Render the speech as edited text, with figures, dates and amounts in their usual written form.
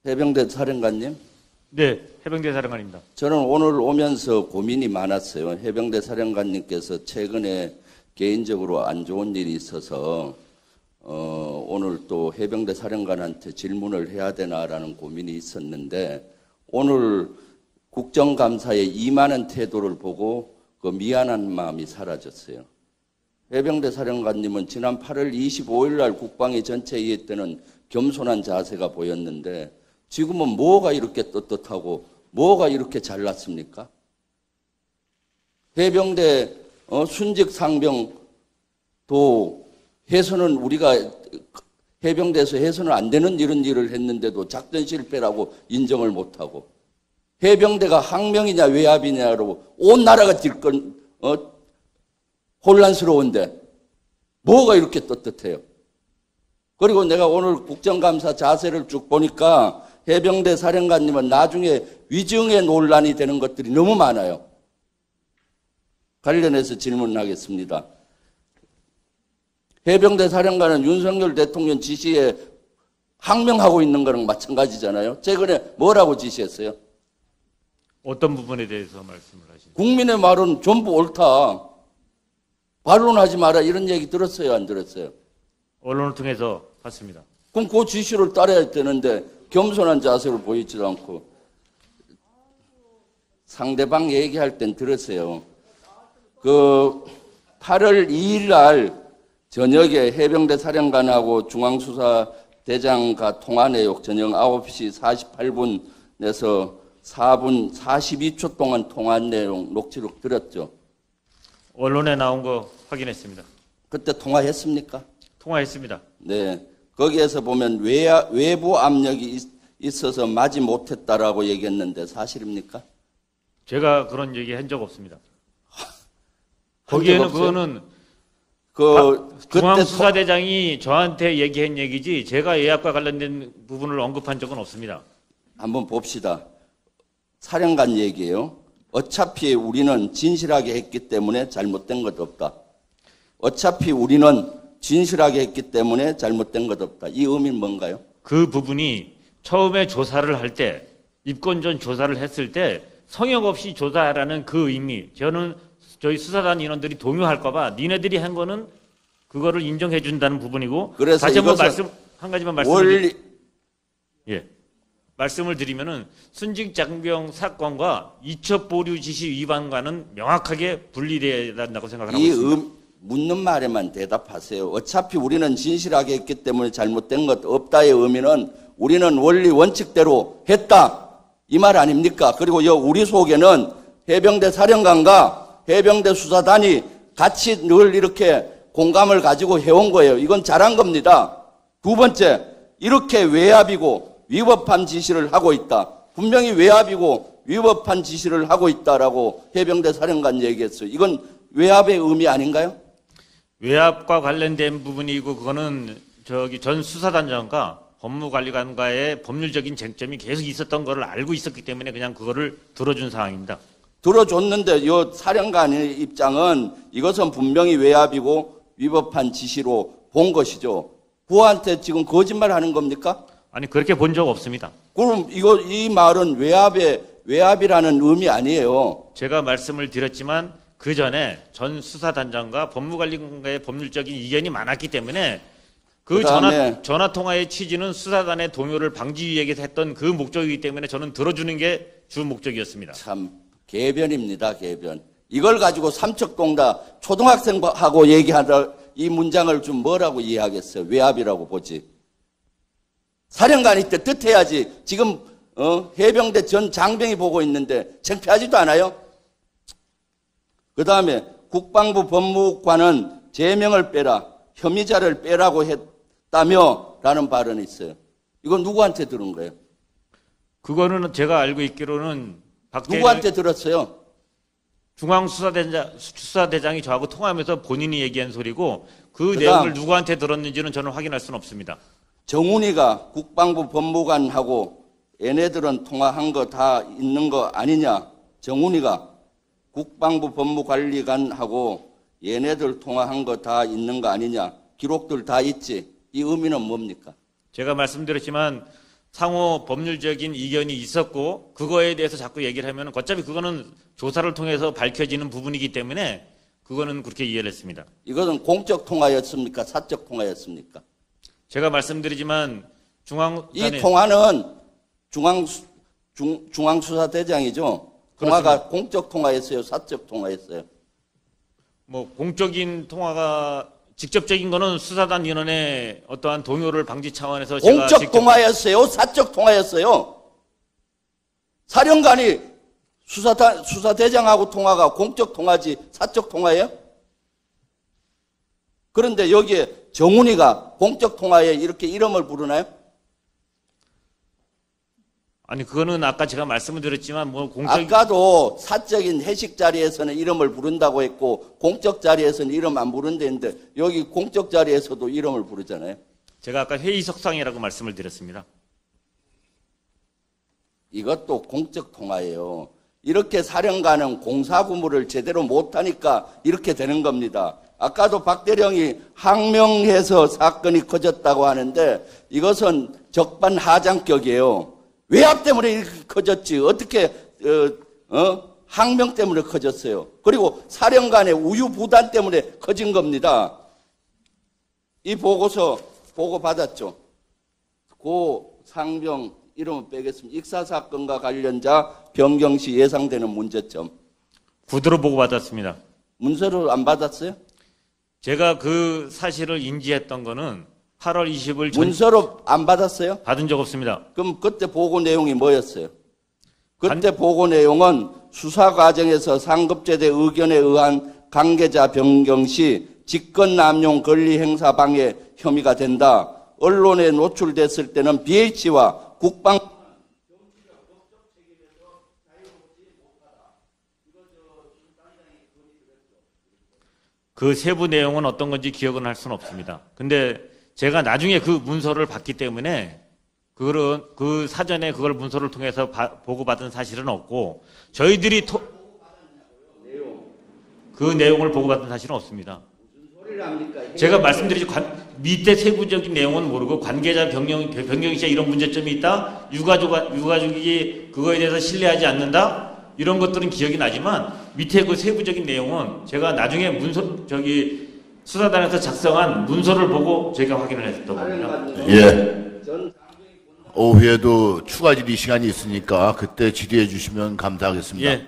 해병대 사령관님? 네, 해병대 사령관입니다. 저는 오늘 오면서 고민이 많았어요. 해병대 사령관님께서 최근에 개인적으로 안 좋은 일이 있어서 오늘 또 해병대 사령관한테 질문을 해야 되나라는 고민이 있었는데 오늘 국정감사의 이만한 태도를 보고 그 미안한 마음이 사라졌어요. 해병대 사령관님은 지난 8월 25일 날 국방위 전체회의 때는 겸손한 자세가 보였는데 지금은 뭐가 이렇게 떳떳하고 뭐가 이렇게 잘났습니까? 해병대 순직 상병도 해서는 우리가 해병대에서 해서는 안 되는 이런 일을 했는데도 작전 실패라고 인정을 못하고 해병대가 항명이냐 외압이냐로 온 나라가 혼란스러운데 뭐가 이렇게 떳떳해요? 그리고 내가 오늘 국정감사 자세를 쭉 보니까 해병대 사령관님은 나중에 위증의 논란이 되는 것들이 너무 많아요. 관련해서 질문하겠습니다. 해병대 사령관은 윤석열 대통령 지시에 항명하고 있는 거랑 마찬가지잖아요. 최근에 뭐라고 지시했어요? 어떤 부분에 대해서 말씀을 하시나요? 국민의 말은 전부 옳다. 반론하지 마라 이런 얘기 들었어요? 안 들었어요? 언론을 통해서 봤습니다. 그럼 그 지시를 따라야 되는데 겸손한 자세를 보이지도 않고 상대방 얘기할 땐 들었어요. 그 8월 2일 날 저녁에 해병대 사령관하고 중앙수사대장과 통화 내역 저녁 9시 48분에서 4분 42초 동안 통화한 내용 녹취록 들었죠? 언론에 나온 거 확인했습니다. 그때 통화했습니까? 통화했습니다. 네. 거기에서 보면 외부 압력이 있어서 마지 못했다라고 얘기했는데 사실입니까? 제가 그런 얘기 한 적 없습니다. 거기에는 그거는 중앙수사대장이 저한테 얘기한 얘기지 제가 예약과 관련된 부분을 언급한 적은 없습니다. 한번 봅시다. 사령관 얘기예요. 어차피 우리는 진실하게 했기 때문에 잘못된 것 없다. 어차피 우리는 진실하게 했기 때문에 잘못된 것 없다. 이 의미는 뭔가요? 그 부분이 처음에 조사를 할 때, 입건전 조사를 했을 때 성역 없이 조사하라는 그 의미, 저는 저희 수사단 인원들이 동요할까 봐 니네들이 한 거는 그거를 인정해 준다는 부분이고 그래서 다시 한번 한 가지만 말씀을 드리면은 순직 장병 사건과 이첩 보류 지시 위반과는 명확하게 분리돼야 된다고 생각을 하고 있습니다. 묻는 말에만 대답하세요. 어차피 우리는 진실하게 했기 때문에 잘못된 것 없다의 의미는 우리는 원리 원칙대로 했다. 이 말 아닙니까? 그리고 우리 속에는 해병대 사령관과 해병대 수사단이 같이 늘 이렇게 공감을 가지고 해온 거예요. 이건 잘한 겁니다. 두 번째, 이렇게 외압이고 위법한 지시를 하고 있다. 분명히 외압이고 위법한 지시를 하고 있다라고 해병대 사령관 얘기했어요. 이건 외압의 의미 아닌가요? 외압과 관련된 부분이고 그거는 전 수사단장과 법무관리관과의 법률적인 쟁점이 계속 있었던 거를 알고 있었기 때문에 그냥 그거를 들어준 상황입니다. 들어줬는데 이 사령관의 입장은 이것은 분명히 외압이고 위법한 지시로 본 것이죠. 부하한테 지금 거짓말하는 겁니까? 아니 그렇게 본 적 없습니다. 그럼 이 말은 외압이라는 의미 아니에요. 제가 말씀을 드렸지만 그 전에 전 수사단장과 법무관리관과의 법률적인 이견이 많았기 때문에 그 전화 통화의 취지는 수사단의 동요를 방지 위해서 했던 그 목적이기 때문에 저는 들어주는 게 주 목적이었습니다. 참 개변입니다. 개변. 이걸 가지고 삼척동다 초등학생하고 얘기하다 이 문장을 좀 뭐라고 이해하겠어요? 외압이라고 보지. 사령관이 뜻해야지. 지금 해병대 전 장병이 보고 있는데 창피하지도 않아요? 그 다음에 국방부 법무관은 제명을 빼라, 혐의자를 빼라고 했다며 라는 발언이 있어요. 이건 누구한테 들은 거예요? 그거는 제가 알고 있기로는 누구한테 들었어요? 중앙수사대장이 저하고 통화하면서 본인이 얘기한 소리고 그 내용을 누구한테 들었는지는 저는 확인할 수는 없습니다. 정훈이가 국방부 법무관하고 얘네들은 통화한 거 다 있는 거 아니냐? 정훈이가 국방부 법무관리관하고 얘네들 통화한 거 다 있는 거 아니냐? 기록들 다 있지. 이 의미는 뭡니까? 제가 말씀드렸지만 상호 법률적인 이견이 있었고 그거에 대해서 자꾸 얘기를 하면 어차피 그거는 조사를 통해서 밝혀지는 부분이기 때문에 그거는 그렇게 이해를 했습니다. 이것은 공적 통화였습니까? 사적 통화였습니까? 제가 말씀드리지만 이 통화는 중앙수사대장이죠. 통화가 공적 통화였어요? 사적 통화였어요? 뭐 공적인 통화가 직접적인 거는 수사단 인원의 어떠한 동요를 방지 차원에서 제가 공적 통화였어요? 사적 통화였어요? 사령관이 수사대장하고 통화가 공적 통화지 사적 통화예요? 그런데 여기에 정훈이가 공적 통화에 이렇게 이름을 부르나요? 아니 그거는 아까 제가 말씀을 드렸지만 뭐 공적 아까도 사적인 회식 자리에서는 이름을 부른다고 했고 공적 자리에서는 이름 안 부른다는데 여기 공적 자리에서도 이름을 부르잖아요. 제가 아까 회의석상이라고 말씀을 드렸습니다. 이것도 공적 통화예요. 이렇게 사령관은 공사구무를 제대로 못하니까 이렇게 되는 겁니다. 아까도 박대령이 항명해서 사건이 커졌다고 하는데 이것은 적반하장격이에요. 외압 때문에 이렇게 커졌지 어떻게 항명 때문에 커졌어요. 그리고 사령관의 우유부단 때문에 커진 겁니다. 이 보고서 보고 받았죠. 고 상병 이름을 빼겠습니다. 익사사건과 관련자 변경시 예상되는 문제점. 구두로 보고받았습니다. 문서로 안 받았어요? 제가 그 사실을 인지했던 거는 8월 20일 문서로 안 받았어요? 받은 적 없습니다. 그럼 그때 보고 내용이 뭐였어요? 그때 보고 내용은 수사 과정에서 상급제대 의견에 의한 관계자 변경 시 직권남용 권리 행사 방해 혐의가 된다. 언론에 노출됐을 때는 BH와 국방 그 세부 내용은 어떤 건지 기억은 할 수는 없습니다. 근데 제가 나중에 그 문서를 봤기 때문에 그 사전에 그걸 문서를 통해서 보고받은 사실은 없고 저희들이 그 내용을 보고받은 사실은 없습니다. 제가 말씀드리지 밑에 세부적인 내용은 모르고 관계자 변경시 이런 문제점이 있다. 유가족이 그거에 대해서 신뢰하지 않는다. 이런 것들은 기억이 나지만 밑에 그 세부적인 내용은 제가 나중에 수사단에서 작성한 문서를 보고 제가 확인을 했던 겁니다. 예. 오후에도 추가 질의 시간이 있으니까 그때 질의해 주시면 감사하겠습니다. 예.